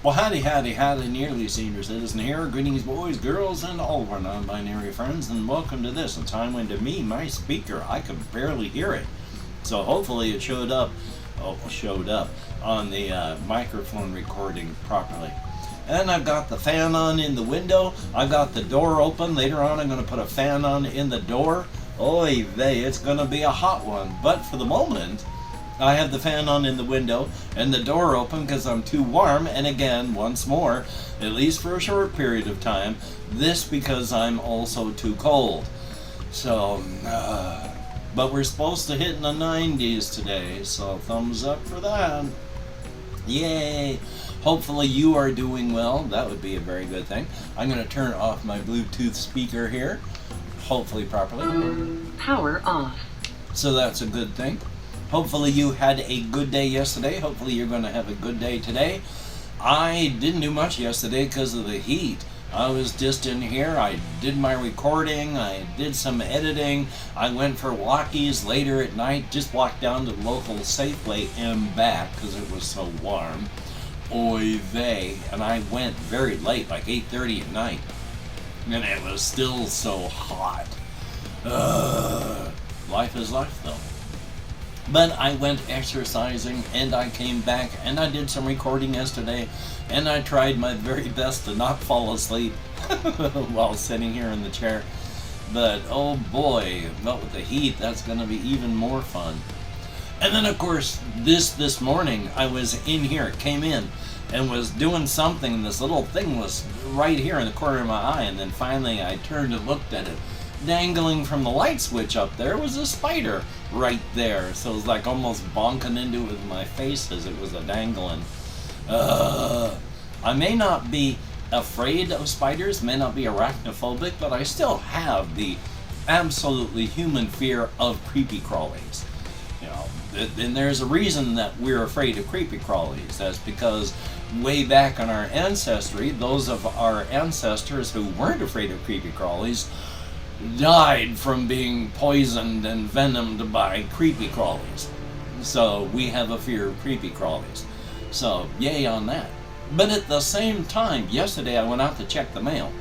Well, howdy, nearly senior citizen here. Greetings, boys, girls, and all of our non-binary friends, and welcome to this. A time when, to me, my speaker, I could barely hear it. So hopefully it showed up on the microphone recording properly. And I've got the fan on in the window. I've got the door open. Later on, I'm going to put a fan on in the door. Oy vey, it's going to be a hot one. But for the moment, I have the fan on in the window and the door open because I'm too warm. And again, once more, at least for a short period of time, this because I'm also too cold. So, but we're supposed to hit in the 90s today, so thumbs up for that. Yay! Hopefully you are doing well. That would be a very good thing. I'm going to turn off my Bluetooth speaker here, hopefully properly. Power off. So that's a good thing. Hopefully you had a good day yesterday. Hopefully you're going to have a good day today. I didn't do much yesterday because of the heat. I was just in here. I did my recording. I did some editing. I went for walkies later at night. Just walked down to the local Safeway and back because it was so warm. Oy vey. And I went very late, like 8:30 at night. And it was still so hot. Life is life, though. But I went exercising, and I came back, and I did some recording yesterday, and I tried my very best to not fall asleep while sitting here in the chair. But, oh boy, with the heat, that's going to be even more fun. And then, of course, this morning, I was in here, came in, and was doing something, and this little thing was right here in the corner of my eye, and then finally I turned and looked at it. Dangling from the light switch up there was a spider right there. So it was like almost bonking into it with my face as it was a dangling. I may not be afraid of spiders, may not be arachnophobic, but I still have the absolutely human fear of creepy crawlies. You know, and there's a reason that we're afraid of creepy crawlies. That's because way back in our ancestry, those of our ancestors who weren't afraid of creepy crawlies died from being poisoned and venomed by creepy crawlies. So we have a fear of creepy crawlies. So yay on that. But at the same time, yesterday I went out to check the mail,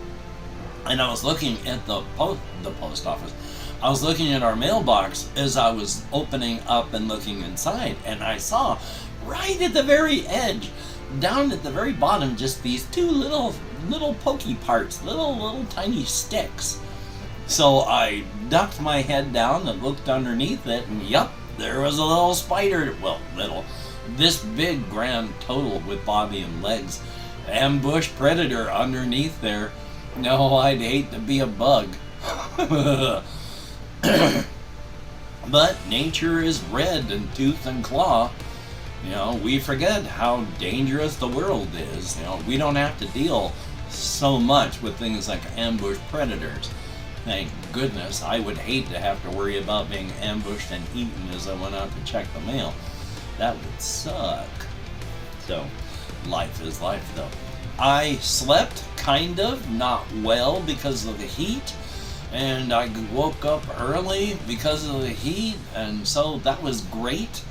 and I was looking at the post office. I was looking at our mailbox as I was opening up and looking inside, and I saw right at the very edge, down at the very bottom, just these two little pokey parts, little tiny sticks. So I ducked my head down and looked underneath it, and yup, there was a little spider, this big grand total with body and legs, ambush predator underneath there. No, I'd hate to be a bug. But nature is red in tooth and claw. You know, we forget how dangerous the world is. You know, we don't have to deal so much with things like ambush predators. Thank goodness. I would hate to have to worry about being ambushed and eaten as I went out to check the mail. That would suck. So, life is life, though. I slept, kind of, not well because of the heat, and I woke up early because of the heat, and so that was great.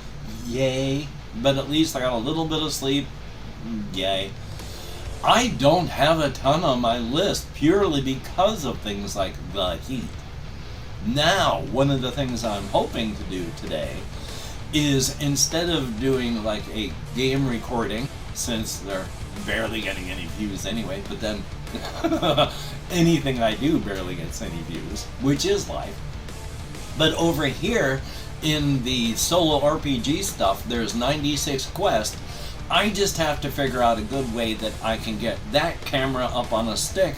Yay. But at least I got a little bit of sleep. Yay. I don't have a ton on my list purely because of things like the heat. Now, one of the things I'm hoping to do today is, instead of doing like a game recording, since they're barely getting any views anyway, but then anything I do barely gets any views, which is life. But over here in the solo RPG stuff, there's 96 quests. I just have to figure out a good way that I can get that camera up on a stick,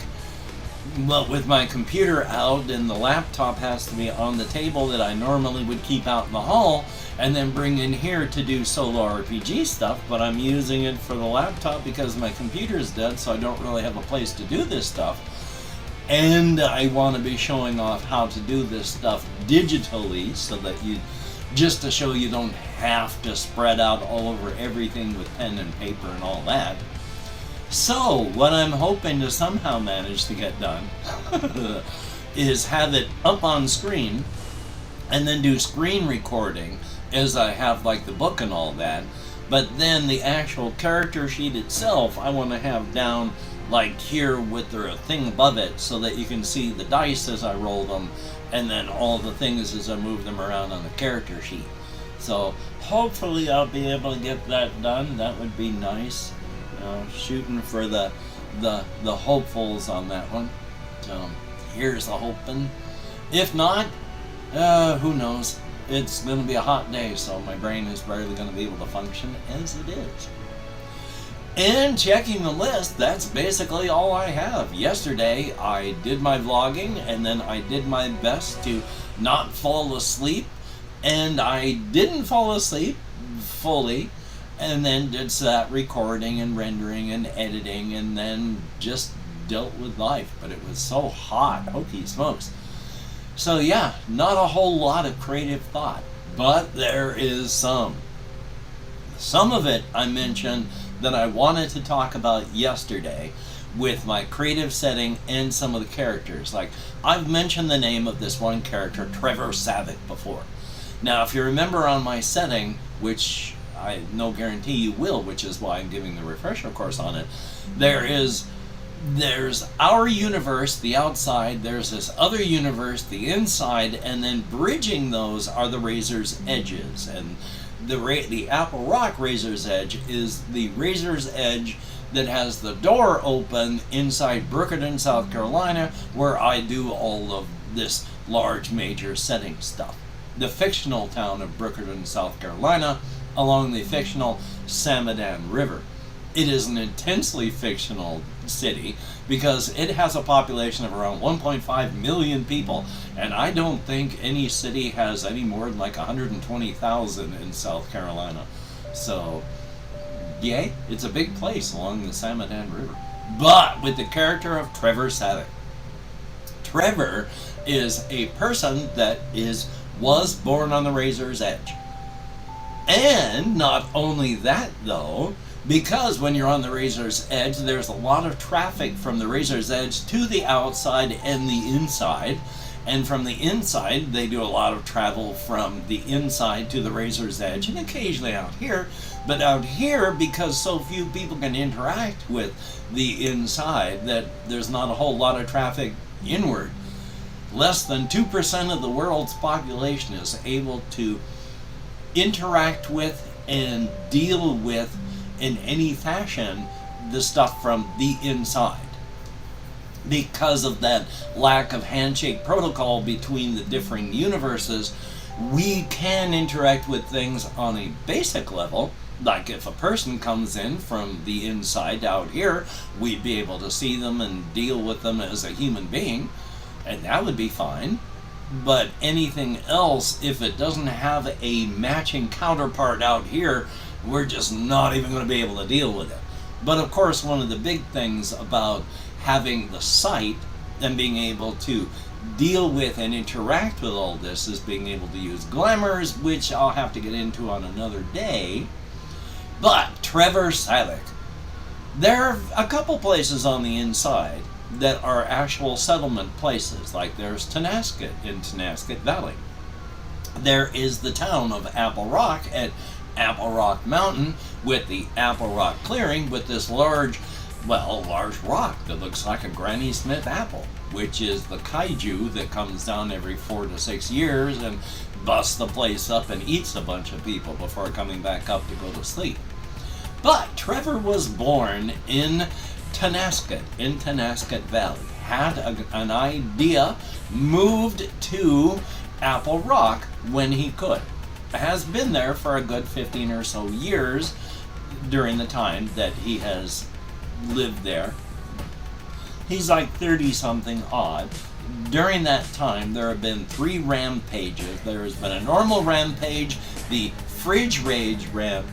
well, with my computer out, and the laptop has to be on the table that I normally would keep out in the hall, and then bring in here to do solo RPG stuff, but I'm using it for the laptop because my computer is dead, so I don't really have a place to do this stuff. And I want to be showing off how to do this stuff digitally, so that just to show you don't have to spread out all over everything with pen and paper and all that. So, what I'm hoping to somehow manage to get done is have it up on screen, and then do screen recording as I have like the book and all that, But then the actual character sheet itself, I want to have down like here with the thing above it so that you can see the dice as I roll them, and then all the things as I move them around on the character sheet. So hopefully I'll be able to get that done. That would be nice. Shooting for the hopefuls on that one. So here's the hoping. If not, who knows? It's going to be a hot day, so my brain is barely going to be able to function as it is. And checking the list, that's basically all I have. Yesterday, I did my vlogging, and then I did my best to not fall asleep, and I didn't fall asleep fully, and then did that recording and rendering and editing, and then just dealt with life. But it was so hot, hokey smokes. So yeah, not a whole lot of creative thought, but there is some. Some of it I mentioned that I wanted to talk about yesterday with my creative setting and some of the characters. Like, I've mentioned the name of this one character, Trevor Savek, before. Now, if you remember on my setting, which I no guarantee you will, which is why I'm giving the refresher course on it, there's our universe, the outside, there's this other universe, the inside, and then bridging those are the Razor's Edges. And the Apple Rock Razor's Edge is the Razor's Edge that has the door open inside Brookerton, South Carolina, where I do all of this large major setting stuff. The fictional town of Brookerton, South Carolina, along the fictional Samadan River. It is an intensely fictional city because it has a population of around 1.5 million people, and I don't think any city has any more than like 120,000 in South Carolina. So, yay, it's a big place along the Samadan River. But with the character of Trevor Savek. Trevor is a person that was born on the Razor's Edge. And not only that though, because when you're on the Razor's Edge, there's a lot of traffic from the Razor's Edge to the outside and the inside. And from the inside, they do a lot of travel from the inside to the Razor's Edge, and occasionally out here. But out here, because so few people can interact with the inside, that there's not a whole lot of traffic inward. Less than 2% of the world's population is able to interact with and deal with in any fashion the stuff from the inside, because of that lack of handshake protocol between the different universes. We can interact with things on a basic level, like if a person comes in from the inside out here, we'd be able to see them and deal with them as a human being, and that would be fine. But anything else, if it doesn't have a matching counterpart out here, we're just not even going to be able to deal with it. But of course, one of the big things about having the sight and being able to deal with and interact with all this is being able to use glamours, which I'll have to get into on another day. But Trevor Savek. There are a couple places on the inside that are actual settlement places, like there's Tonasket in Tonasket Valley. There is the town of Apple Rock at Apple Rock Mountain with the Apple Rock Clearing with this large rock that looks like a Granny Smith apple, which is the Kaiju that comes down every 4 to 6 years and busts the place up and eats a bunch of people before coming back up to go to sleep. But Trevor was born in Tonasket Valley, had an idea, moved to Apple Rock when he could. Has been there for a good 15 or so years during the time that he has lived there. He's like 30 something odd. During that time, there have been 3 rampages. There has been a normal rampage, the Fridge Raid Rampage,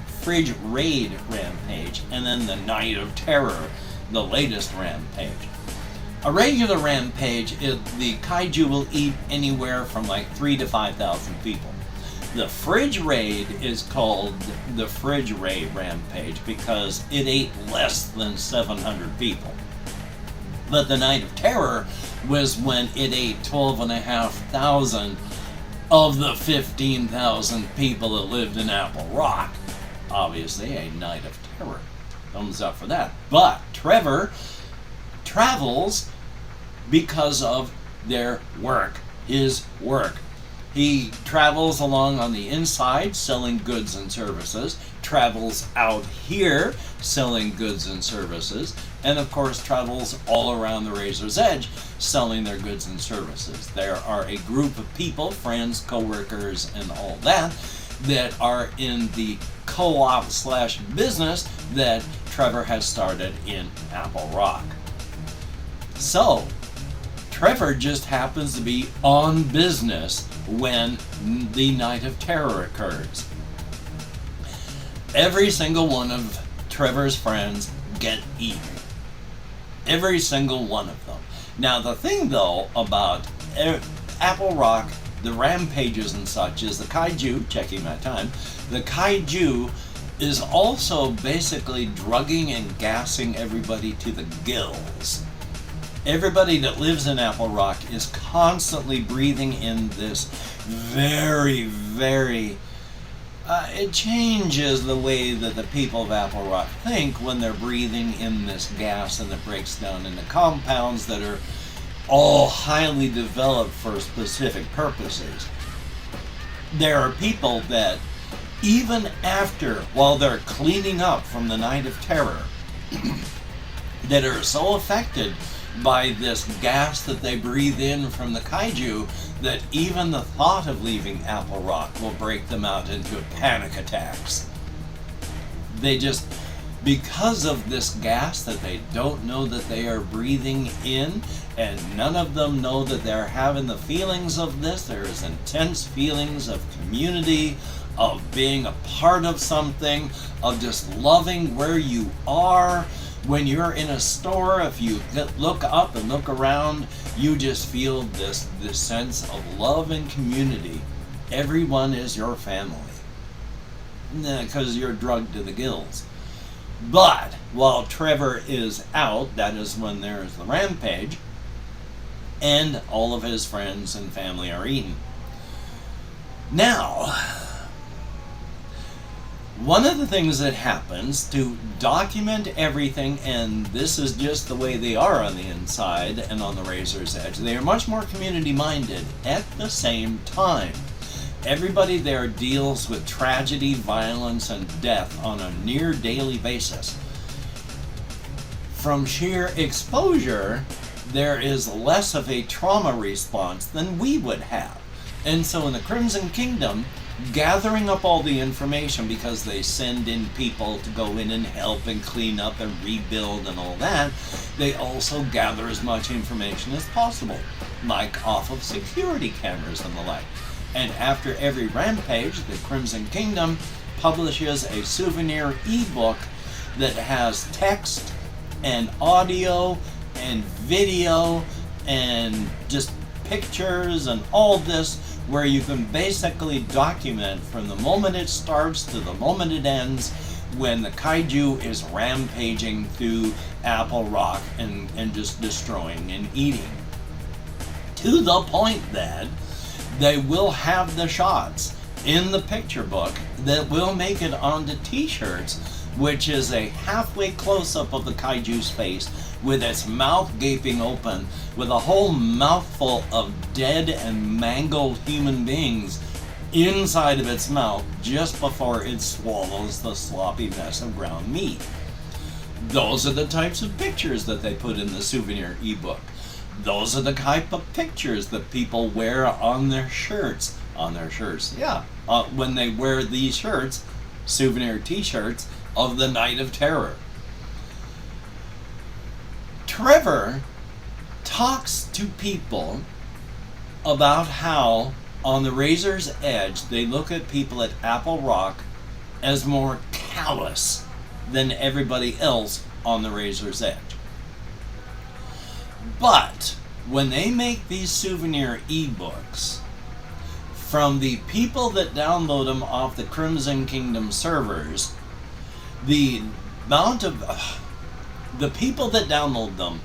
and then the Night of Terror, the latest rampage. A regular rampage is the Kaiju will eat anywhere from like 3,000 to 5,000 people. The Fridge Raid is called the Fridge Raid Rampage because it ate less than 700 people. But the Night of Terror was when it ate 12,500 of the 15,000 people that lived in Apple Rock. obviously a night of terror. Thumbs up for that. But Trevor travels because of their work, his work. He travels along on the inside selling goods and services, travels out here selling goods and services, and of course travels all around the Razor's Edge selling their goods and services. There are a group of people, friends, co-workers, and all that, that are in the co-op slash business that Trevor has started in Apple Rock. So, Trevor just happens to be on business when the Night of Terror occurs. Every single one of Trevor's friends get eaten. Every single one of them. Now the thing though about Apple Rock, the Rampages and such, is the Kaiju, checking my time, the Kaiju is also basically drugging and gassing everybody to the gills. Everybody that lives in Apple Rock is constantly breathing in this very, very... it changes the way that the people of Apple Rock think when they're breathing in this gas, and it breaks down into compounds that are all highly developed for specific purposes. There are people that, even after, while they're cleaning up from the Night of Terror, that are so affected by this gas that they breathe in from the Kaiju that even the thought of leaving Apple Rock will break them out into panic attacks. They just, because of this gas that they don't know that they are breathing in, and none of them know that they're having the feelings of this. There's intense feelings of community, of being a part of something, of just loving where you are. When you're in a store, if you look up and look around, you just feel this sense of love and community. Everyone is your family. Because you're drugged to the gills. But while Trevor is out, that is when there's the Rampage, and all of his friends and family are eaten. Now, one of the things that happens to document everything, and this is just the way they are on the inside and on the Razor's Edge, they are much more community-minded at the same time. Everybody there deals with tragedy, violence, and death on a near daily basis. From sheer exposure, there is less of a trauma response than we would have. And so in the Crimson Kingdom, gathering up all the information, because they send in people to go in and help and clean up and rebuild and all that, they also gather as much information as possible, like off of security cameras and the like. And after every Rampage, the Crimson Kingdom publishes a souvenir ebook that has text and audio and video and just pictures and all this, where you can basically document from the moment it starts to the moment it ends, when the Kaiju is rampaging through Apple Rock and just destroying and eating. To the point that they will have the shots in the picture book that will make it onto t-shirts, which is a halfway close-up of the Kaiju's face with its mouth gaping open, with a whole mouthful of dead and mangled human beings inside of its mouth just before it swallows the sloppy mess of ground meat. Those are the types of pictures that they put in the souvenir ebook. Those are the type of pictures that people wear on their shirts. When they wear these shirts, souvenir t-shirts of the Night of Terror. Trevor talks to people about how on the Razor's Edge they look at people at Apple Rock as more callous than everybody else on the Razor's Edge. But when they make these souvenir ebooks, from the people that download them off the Crimson Kingdom servers, the amount of the people that download them,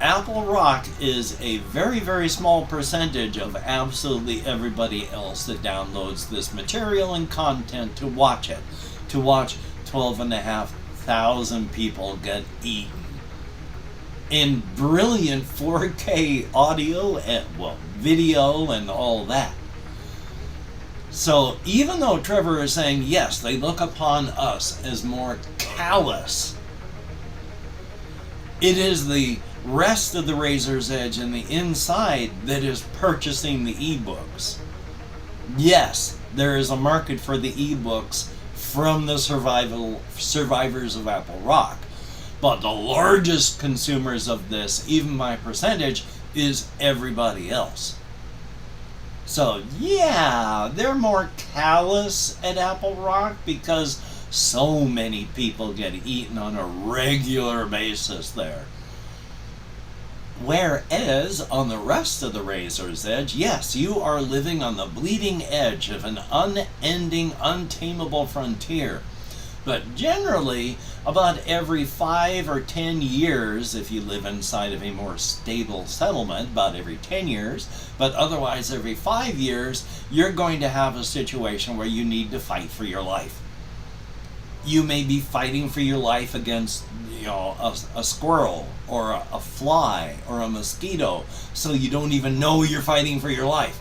Apple Rock is a very, very small percentage of absolutely everybody else that downloads this material and content to watch it, to watch 12,500 people get eaten in brilliant 4K audio and, well, video and all that. So even though Trevor is saying, yes, they look upon us as more callous, it is the rest of the Razor's Edge and the inside that is purchasing the ebooks. Yes, there is a market for the ebooks from the survivors of Apple Rock. But the largest consumers of this, even by percentage, is everybody else. So yeah, they're more callous at Apple Rock because so many people get eaten on a regular basis there. Whereas on the rest of the Razor's Edge, yes, you are living on the bleeding edge of an unending, untamable frontier. But generally, about every 5 or 10 years, if you live inside of a more stable settlement, about every 10 years, but otherwise every 5 years, you're going to have a situation where you need to fight for your life. You may be fighting for your life against, a squirrel or a fly or a mosquito, so you don't even know you're fighting for your life.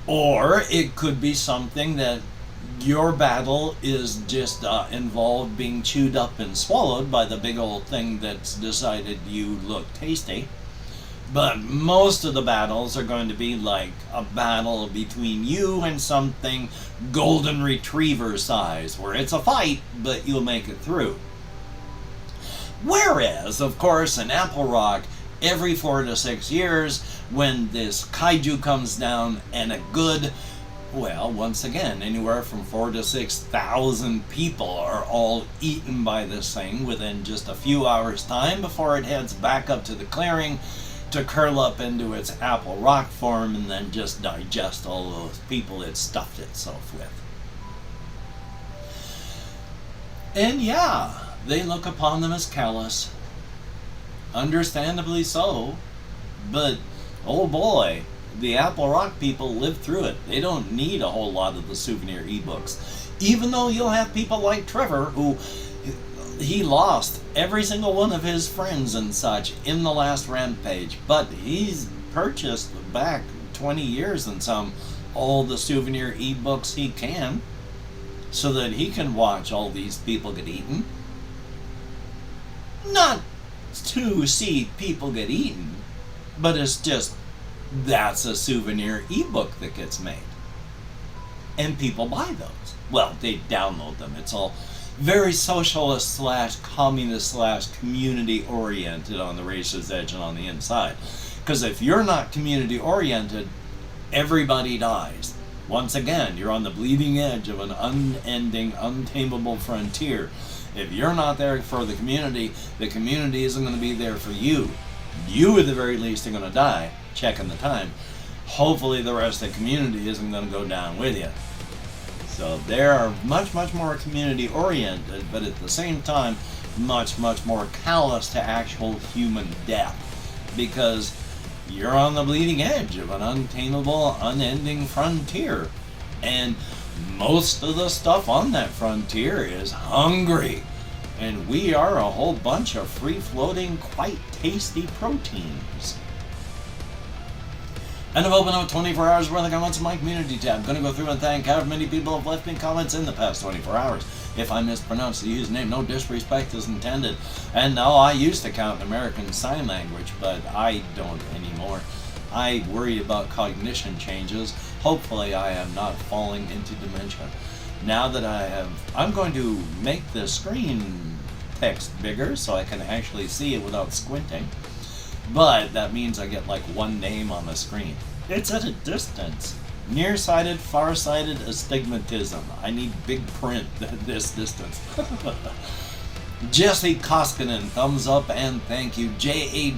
Or it could be something that your battle is just involved being chewed up and swallowed by the big old thing that's decided you look tasty. But most of the battles are going to be like a battle between you and something golden retriever size, where it's a fight, but you'll make it through. Whereas, of course, in Apple Rock, every 4 to 6 years, when this Kaiju comes down and a good, well, once again, anywhere from 4,000 to 6,000 people are all eaten by this thing within just a few hours' time before it heads back up to the clearing to curl up into its Apple Rock form and then just digest all those people it stuffed itself with. And yeah, they look upon them as callous. Understandably so. But, oh boy, the Apple Rock people live through it. They don't need a whole lot of the souvenir ebooks. Even though you'll have people like Trevor who he lost every single one of his friends and such in the last Rampage, but he's purchased back 20 years and some all the souvenir ebooks he can so that he can watch all these people get eaten. Not to see people get eaten, but it's just that's a souvenir ebook that gets made. And people buy those. Well, they download them. It's all very socialist / communist / community oriented on the Razor's Edge and on the inside. Because if you're not community oriented, everybody dies. Once again, you're on the bleeding edge of an unending, untamable frontier. If you're not there for the community isn't going to be there for you. You, at the very least, are going to die, checking the time. Hopefully the rest of the community isn't going to go down with you. So they are much, much more community-oriented, but at the same time, much, much more callous to actual human death. Because you're on the bleeding edge of an untamable, unending frontier. And most of the stuff on that frontier is hungry. And we are a whole bunch of free-floating, quite tasty proteins. And I've opened up 24 hours worth of comments in my community tab. I'm going to go through and thank however many people have left me comments in the past 24 hours. If I mispronounce the username, no disrespect is intended. And no, I used to count American Sign Language, but I don't anymore. I worry about cognition changes. Hopefully I am not falling into dementia. Now that I'm going to make the screen text bigger so I can actually see it without squinting. But that means I get like one name on the screen. It's at a distance. Nearsighted, farsighted astigmatism. I need big print at this distance. Jesse Koskinen, thumbs up and thank you. Jay,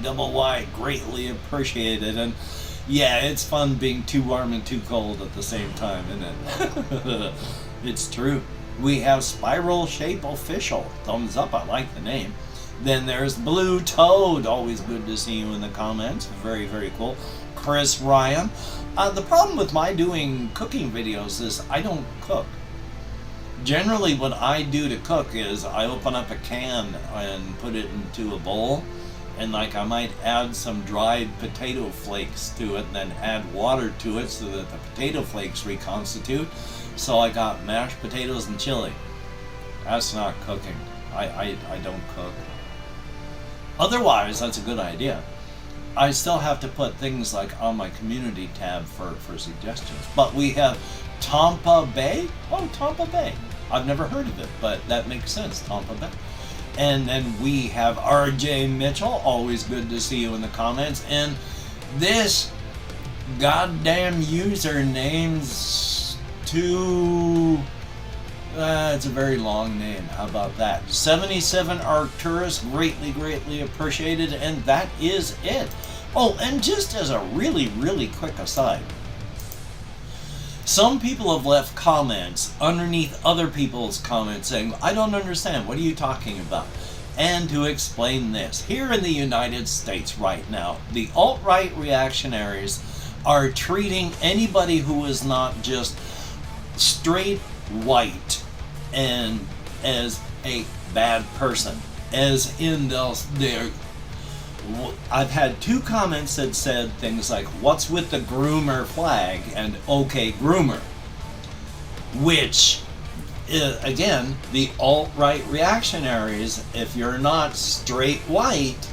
greatly appreciated. And yeah, it's fun being too warm and too cold at the same time, isn't it? It's true. We have Spiral Shape Official. Thumbs up, I like the name. Then there's Blue Toad. Always good to see you in the comments. Very, very cool. Chris Ryan. The problem with my doing cooking videos is I don't cook. Generally, what I do to cook is I open up a can and put it into a bowl, and like I might add some dried potato flakes to it and then add water to it so that the potato flakes reconstitute. So I got mashed potatoes and chili. That's not cooking. I don't cook. Otherwise, that's a good idea. I still have to put things like on my community tab for suggestions. But we have Tampa Bay. Oh, Tampa Bay. I've never heard of it, but that makes sense, Tampa Bay. And then we have RJ Mitchell. Always good to see you in the comments. And this goddamn username's it's a very long name. How about that? 77 Arcturus, greatly appreciated, and that is it. Oh, and just as a really quick aside, some people have left comments underneath other people's comments saying, I don't understand, what are you talking about? And to explain this, here in the United States right now, the alt-right reactionaries are treating anybody who is not just straight white and as a bad person, as in they're I've had 2 comments that said things like, what's with the groomer flag and okay groomer, which again, the alt-right reactionaries, if you're not straight white,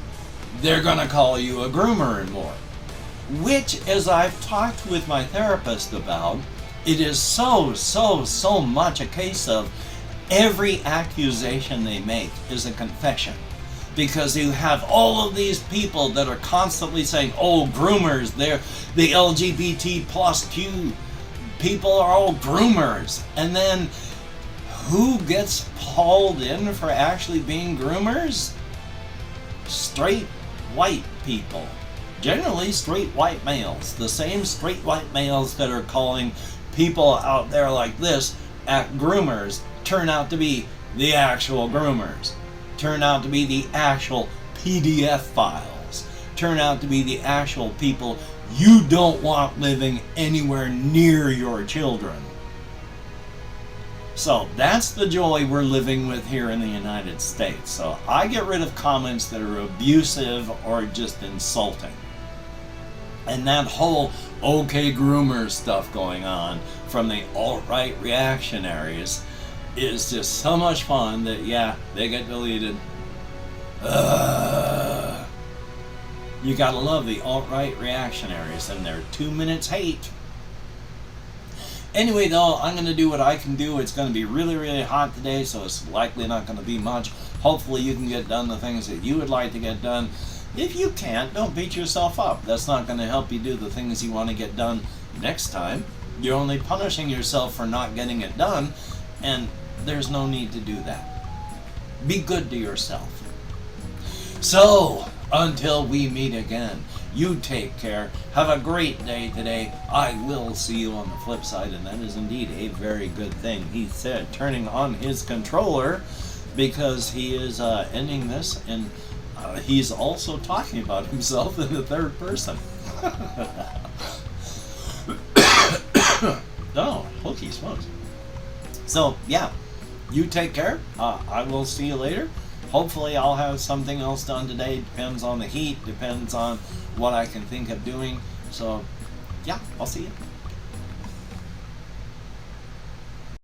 they're gonna call you a groomer and more, which, as I've talked with my therapist about, it is so much a case of every accusation they make is a confession. Because you have all of these people that are constantly saying, oh, groomers, they're the LGBT plus Q people are all groomers. And then who gets hauled in for actually being groomers? Straight white people. Generally straight white males. The same straight white males that are calling people out there like this at groomers turn out to be the actual groomers. Turn out to be the actual PDF files. Turn out to be the actual people you don't want living anywhere near your children. So that's the joy we're living with here in the United States. So I get rid of comments that are abusive or just insulting. And that whole okay groomer stuff going on from the alt-right reactionaries is just so much fun that, yeah, they get deleted. You gotta love the alt-right reactionaries and their 2 minutes hate. Anyway, though, I'm gonna do what I can do. It's gonna be really hot today, so it's likely not gonna be much. Hopefully you can get done the things that you would like to get done. If you can't, don't beat yourself up. That's not gonna help you do the things you want to get done next time. You're only punishing yourself for not getting it done, and there's no need to do that. Be good to yourself. So, until we meet again, you take care. Have a great day today. I will see you on the flip side, and that is indeed a very good thing. He said, turning on his controller, because he is ending this, and he's also talking about himself in the third person. Oh, holy smokes. So, yeah, you take care. I will see you later. Hopefully I'll have something else done today. Depends on the heat. Depends on what I can think of doing. So, yeah, I'll see you.